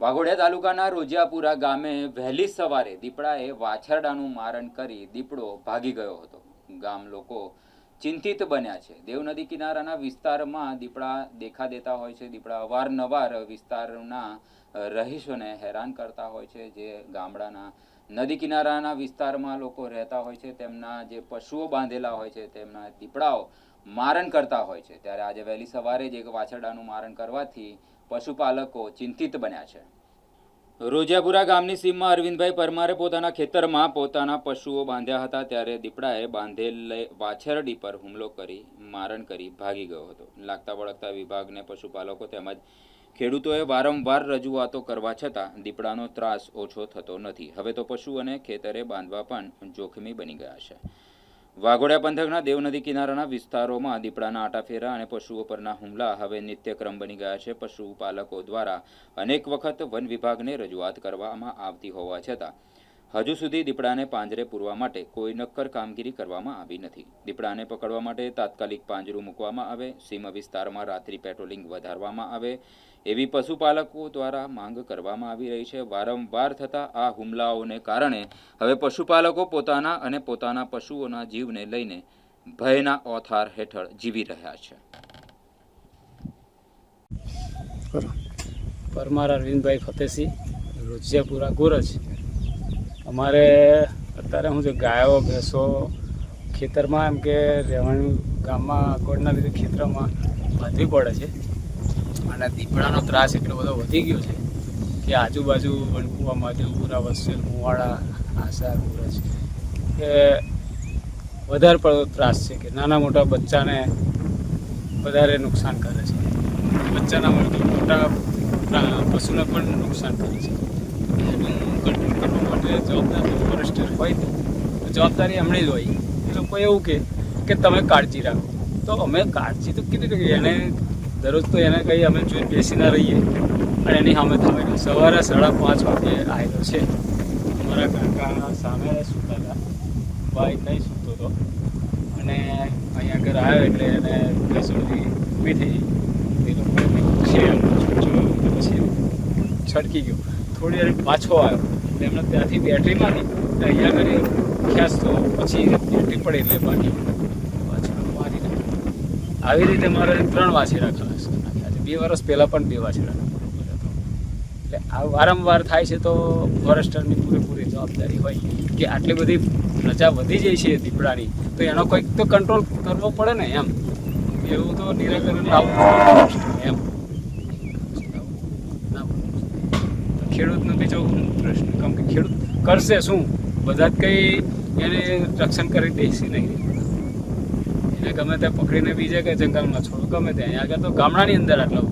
વાઘોડિયા તાલુકાના રોજિયાપુરા ગામે વહેલી સવારે દીપડાએ વાછરડાનું મારણ કરી દીપડો ભાગી ગયો હતો. ગામ લોકો ચિંતિત બન્યા છે. દેવનદી કિનારાના વિસ્તારમાં દીપડા દેખા દેતા હોય છે. દીપડા અવારનવાર વિસ્તારના રહીશોને હેરાન કરતા હોય છે. જે ગામડાના નદી કિનારાના વિસ્તારમાં લોકો રહેતા હોય છે, તેમના જે પશુઓ બાંધેલા હોય છે તેમના દીપડાઓ મારણ કરતા હોય છે. ત્યારે આજે વહેલી સવારે જ એક વાછરડાનું મારણ કરવાથી પશુપાલકો ચિંતિત બન્યા છે. રોજિયાપુરા ગામની સીમમાં અરવિંદભાઈ પરમારે પોતાના ખેતરમાં પોતાના પશુઓ બાંધ્યા હતા, ત્યારે દીપડાએ બાંધેલ વાછરડી પર હુમલો કરી મારણ કરી ભાગી ગયો હતો. લાગતા વળગતા વિભાગને પશુપાલકો તેમજ ખેડૂતોએ વારંવાર રજૂઆતો કરવા છતાં દીપડાનો ત્રાસ ઓછો થતો નથી. હવે તો પશુ અને ખેતરે બાંધવા પણ જોખમી બની ગયા છે. વાઘોડિયા પંથકના દેવનદી કિનારાના વિસ્તારોમાં દીપડાના આટાફેરા અને પશુઓ પરના હુમલા હવે નિત્યક્રમ બની ગયા છે. પશુપાલકો દ્વારા અનેક વખત વન વિભાગને રજૂઆત કરવામાં આવતી હોવા છતાં હજુ સુધી દીપડાને પાંજરે પૂરવા માટે કોઈ નક્કર કામગીરી કરવામાં આવી નથી. દીપડાને પકડવા માટે તાત્કાલિક પાંજરું મૂકવામાં આવે, સીમા વિસ્તારમાં રાત્રિ પેટ્રોલિંગ વધારવામાં આવે એવી પશુપાલકો દ્વારા માંગ કરવામાં આવી રહી છે. વારંવાર થતા આ હુમલાઓને કારણે હવે પશુપાલકો પોતાના અને પોતાના પશુઓના જીવને લઈને ભયના ઓથાર હેઠળ જીવી રહ્યા છે. પરમાર અરવિંદભાઈ ફતેહસિંહ, રોજિયાપુરા ગોરજ. અમારે અત્યારે શું છે, ગાયો ભેંસો ખેતરમાં એમ કે રહેવાનું ગામમાં અગવડના લીધે ખેતરમાં બાંધવી પડે છે અને દીપડાનો ત્રાસ એટલો બધો વધી ગયો છે કે આજુબાજુ વનકુવા, મહાદેવપુરા, વસેલ, મુવાડા, આસા, ગોરજ કે વધારે પડતો ત્રાસ છે કે નાના મોટા બચ્ચાને વધારે નુકસાન કરે છે. બચ્ચાના મોટા પશુને પણ નુકસાન કરે છે. એનું કંટ્રોલ કરવા માટે જવાબદાર ફોરેસ્ટર હોય તો જવાબદારી એમણે જ હોય. એ લોકો એવું કે તમે કાળજી રાખો, તો અમે કાળજી તો કીધું કે એને દરરોજ તો એને કંઈ અમે જોઈને બેસી ના રહીએ અને એની સામે થામે સવારે 5:30 વાગે આવેલો છે. અમારા કાકા સામે સૂતા હતા, ભાઈ નહીં સૂતો હતો અને અહીંયા આગળ આવ્યો એટલે એને બેસોડી ઊભી થઈ. એ લોકોએ પછી છટકી ગયો. થોડી વાર પાછો આવ્યો એટલે એમને ત્યાંથી બેટરીમાંથી અહીંયા આગળ ખેંચતો, પછી બેટરી પડે એટલે ભાગી પાછળ મારી નાખ્યો. આવી રીતે મારે 3 વાછરડા ખલાસ કરી નાખ્યા છે. 2 વર્ષ પહેલાં પણ 2 વાછરડા કર્યો હતો. એટલે આ વારંવાર થાય છે તો ફોરેસ્ટરની પૂરેપૂરી જવાબદારી હોય કે આટલી બધી પ્રજા વધી જાય છે દીપડાની, તો એનો કોઈક તો કંટ્રોલ કરવો પડે ને. એમ એવું તો નિરાકરણ લાવવું એમ. ખેડૂતનો બીજો પ્રશ્ન, કેમ કે ખેડૂત કરશે શું? બધા જ કંઈ એને રક્ષણ કરી દેશે નહીં. એને ગમે ત્યાં પકડીને બીજે કંઈ જંગલમાં છોડો, ગમે ત્યાં. અહીંયા આગળ તો ગામડાની અંદર આટલા